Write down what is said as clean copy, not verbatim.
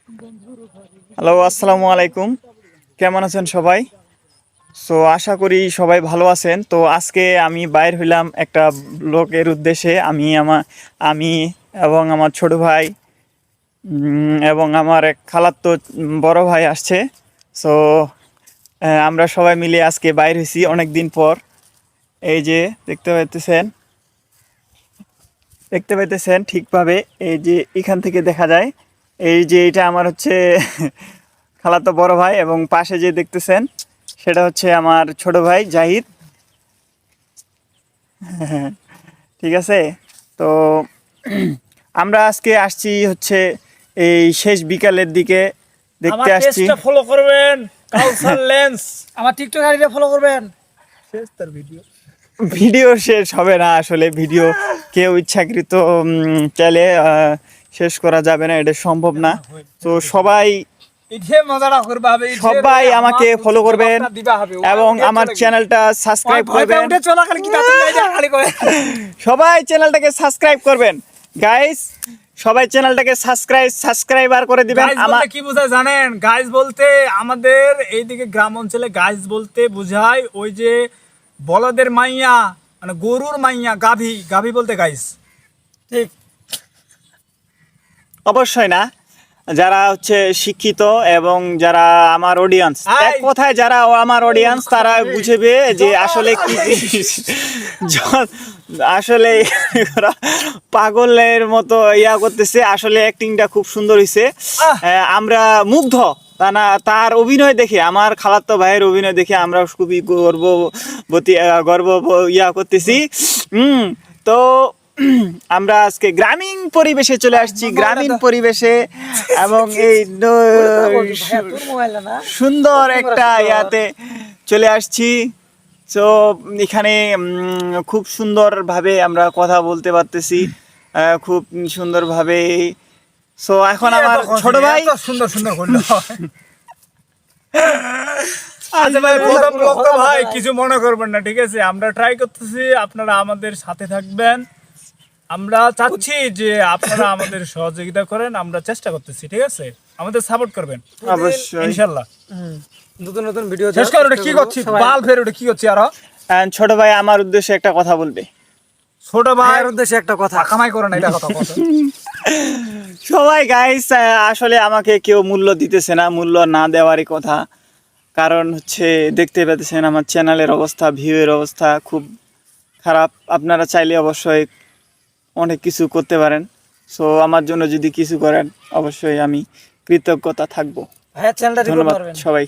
Hello, আসসালামু আলাইকুম। কেমন আছেন সবাই? সো আশা করি সবাই ভালো আছেন। তো আজকে আমি বাইর হইলাম একটা ব্লগের উদ্দেশ্যে। আমি এবং আমার ছোট ভাই এবং আমার এক খালাতো বড় ভাই আসছে। সো আমরা সবাই মিলে আজকে বাইর হয়েছি অনেক দিন পর। এই যে দেখতে পাইতেছেন ঠিকভাবে, এই যে এখান থেকে দেখা যায়। এই যে এটা আমার হচ্ছে খালাতো বড় ভাই, এবং পাশে যে দেখতেছেন সেটা হচ্ছে আমার ছোট ভাই জাহিদ। ঠিক আছে। তো আমরা আজকে আসছি হচ্ছে এই শেষ বিকালের দিকে দেখতে আমার আসছি। পেজটা ফলো করবেন, কাউসার লেন্স। আমার টিকটক আইডিটা ফলো করবেন। শেষ তার ভিডিও। ভিডিও শেষ হবে না আসলে, ভিডিও কেউ ইচ্ছাকৃত চাইলে শেষ করা যাবে না, এটা সম্ভব না। তো সবাই সবাই আমাকে ফলো করবেন এবং আমার চ্যানেলটা সাবস্ক্রাইব করবেন। সবাই চ্যানেলটাকে সাবস্ক্রাইব করবেন গাইস, সবাই চ্যানেলটাকে সাবস্ক্রাইবার করে দিবেন। আমার কি বোঝায় জানেন? গাইস বলতে আমাদের এইদিকে গ্রাম অঞ্চলে গাইস বলতে বোঝায় ওই যে বলদের মাইয়া, মানে গরুর মাইয়া, গাভী গাভী বলতে গাইস। ঠিক অবশ্যই না, যারা হচ্ছে শিক্ষিত এবং যারা আমার অডিয়েন্স, এক কথায় যারা আমার অডিয়েন্স, তারা বুঝবে যে আসলে কি জিনিস। আসলে পাগলের মতো ইয়া করতেছে, আসলে অ্যাক্টিংটা খুব সুন্দর হয়েছে। আমরা মুগ্ধ তার অভিনয় দেখে, আমার খালাতো ভাইয়ের অভিনয় দেখে আমরা খুবই গর্ব ইয়া করতেছি। তো আমরা আজকে গ্রামীণ পরিবেশে চলে আসছি, গ্রামীণ পরিবেশে, এবং এই সুন্দর একটা ইয়াতে চলে আসছি। তো এখানে খুব সুন্দরভাবে আমরা কথা বলতে পারতেছি, খুব সুন্দরভাবে। সো এখন আমার ছোট ভাই সুন্দর সুন্দর করলো। আচ্ছা ভাই, প্রথম ব্লগ তো ভাই কিছু মনে করবেন না, ঠিক আছে? আমরা ট্রাই করতেছি, আপনারা আমাদের সাথে থাকবেন। আমরা চাচ্ছি যে আপনারা আমাদের সহযোগিতা করেন, আমরা চেষ্টা করতেছি, ঠিক আছে? আমাদের সাপোর্ট করবেন অবশ্যই, ইনশাআল্লাহ। নতুন নতুন ভিডিও শেষ করে ওটা কি করছি, বাল ফের ওটা কি করছি? আর ছোট ভাই আমার উদ্দেশ্যে একটা কথা বলবে। ছোট ভাইয়ের উদ্দেশ্যে একটা কথা, কামাই করে না, এটা কথা কত। সবাই গাইস, আসলে আমাকে কেউ মূল্য দিতেছে না, মূল্য না দেওয়ারই কথা। কারণ হচ্ছে দেখতে পেতেছেন আমার চ্যানেলের অবস্থা, ভিউয়ের অবস্থা খুব খারাপ। আপনারা চাইলে অবশ্যই অনেক কিছু করতে পারেন। সো আমার জন্য যদি কিছু করেন, অবশ্যই আমি কৃতজ্ঞতা থাকবো। হ্যাঁ, চ্যানেলটা ধন্যবাদ সবাই।